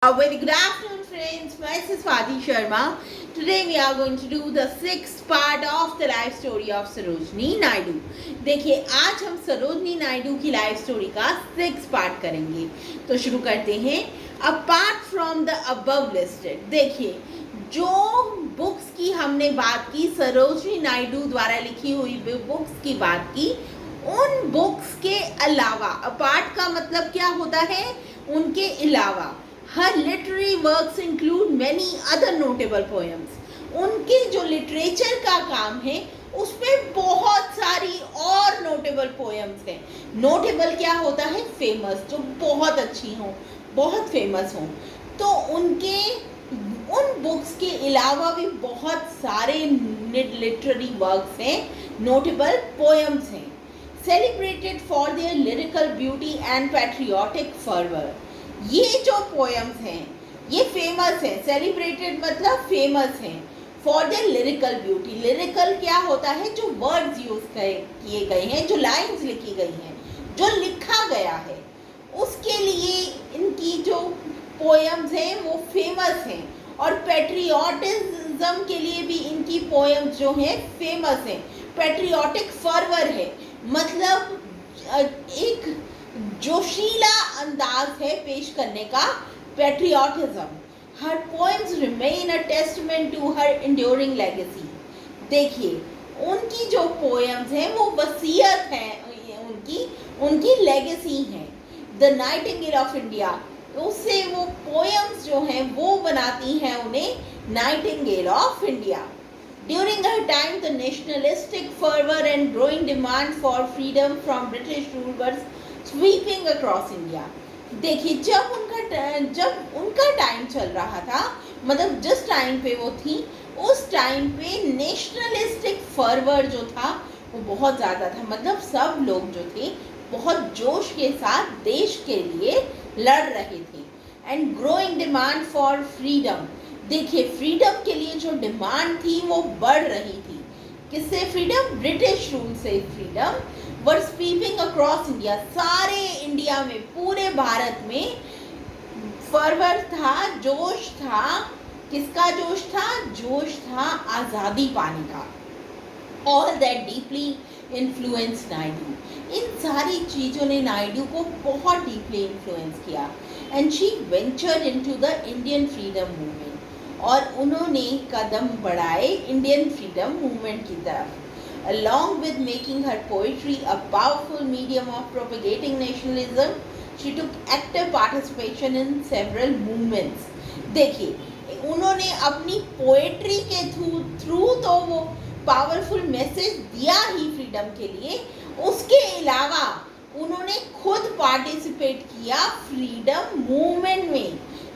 A very good afternoon, friends. Myself Swati Sharma. Today we are going to do the sixth part of the life story of Sarojini Naidu. देखिए आज हम सरोजनी नायडू की life story का six part करेंगे. तो शुरू करते हैं. Apart from the above listed, देखिए जो बुक्स की हमने बात की, सरोजनी नायडू द्वारा लिखी हुई बुक्स की बात की, उन बुक्स के अलावा, अपार्ट का मतलब क्या होता है, उनके अलावा, her literary works include many other notable poems. उनके जो लिटरेचर का काम है उस पर बहुत सारी और नोटेबल पोएम्स हैं. नोटेबल क्या होता है, फेमस, जो बहुत अच्छी हों, बहुत फेमस हों. तो उनके उन बुक्स के अलावा भी बहुत सारे लिटरेरी वर्क्स हैं, नोटेबल पोएम्स हैं. Celebrated for their lyrical beauty and patriotic fervour. ये जो पोएम्स हैं ये फेमस हैं. सेलिब्रेटेड मतलब फेमस हैं. For the lyrical beauty, lyrical क्या होता है, जो वर्ड्स यूज किए गए हैं, जो लाइंस लिखी गई हैं, जो लिखा गया है, उसके लिए इनकी जो पोएम्स हैं वो फेमस हैं. और पैट्रियोटिज्म के लिए भी इनकी पोएम्स जो हैं फेमस हैं. पैट्रियोटिक फर्वर है, मतलब एक जोशीला अंदाज है पेश करने का, patriotism. Her poems remain a testament to her enduring legacy. देखिए उनकी जो पोएम्स हैं वो वसीयत है, उनकी लेगेसी है. द नाइटिंगेल ऑफ इंडिया, उससे वो पोएम्स जो हैं वो बनाती हैं उन्हें Nightingale of India. During her time, the nationalistic fervor and growing demand for freedom from British rule was sweeping across India. देखिए जब उनका टाइम चल रहा था, मतलब जिस टाइम पे वो थी, उस टाइम पे नेशनलिस्टिक फर्वर जो था वो बहुत ज़्यादा था. मतलब सब लोग जो थे बहुत जोश के साथ देश के लिए लड़ रहे थे. And growing demand for freedom, देखिए फ्रीडम के लिए जो डिमांड थी वो बढ़ रही थी. किससे फ्रीडम, ब्रिटिश रूल से फ्रीडम. वर स्वीपिंग अक्रॉस इंडिया, सारे इंडिया में, पूरे भारत में फर्वर था, जोश था. किसका जोश था, जोश था आज़ादी पाने का. All that deeply influence Naidu, इन सारी चीज़ों ने नायडू को बहुत डीपली इन्फ्लुएंस किया. And she ventured into the Indian freedom movement, और उन्होंने कदम बढ़ाए इंडियन फ्रीडम मूवमेंट की तरफ. Along with making her poetry a powerful medium of propagating nationalism, she took active participation in several movements. देखिए उन्होंने अपनी poetry के थ्रू तो वो पावरफुल मैसेज दिया ही फ्रीडम के लिए, उसके अलावा उन्होंने खुद पार्टिसिपेट किया फ्रीडम मूवमेंट में.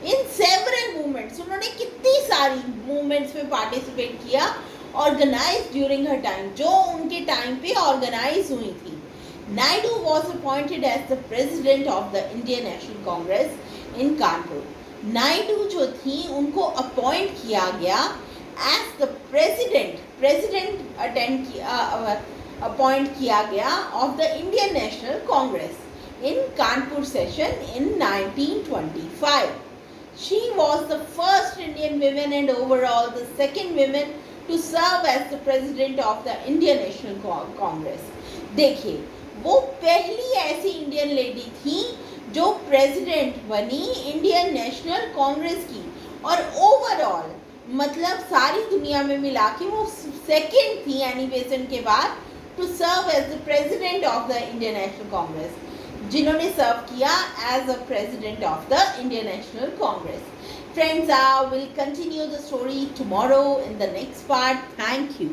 इन सेवरल मूवमेंट्स, उन्होंने कितनी सारी मूवमेंट्स में पार्टिसिपेट किया, ऑर्गेनाइज ड्यूरिंग हर टाइम, जो उनके टाइम पे ऑर्गेनाइज हुई थी. Naidu was appointed as the president of the Indian national Congress in Kanpur. Naidu जो थी उनको अपॉइंट किया गया एज द प्रेसिडेंट अपॉइंट किया गया of the Indian national Congress in Kanpur session in 1925. She was the first Indian woman and overall the second woman to serve as the president of the Indian National Congress. देखिए वो पहली ऐसी Indian lady थी जो president बनी Indian national Congress की, और overall मतलब सारी दुनिया में मिला के वो सेकेंड थी एनी बेसेंट के बाद to serve as the president of the Indian national Congress, जिन्होंने सर्व किया as a president of the Indian national Congress. Friends, we'll continue the story tomorrow in the next part. Thank you.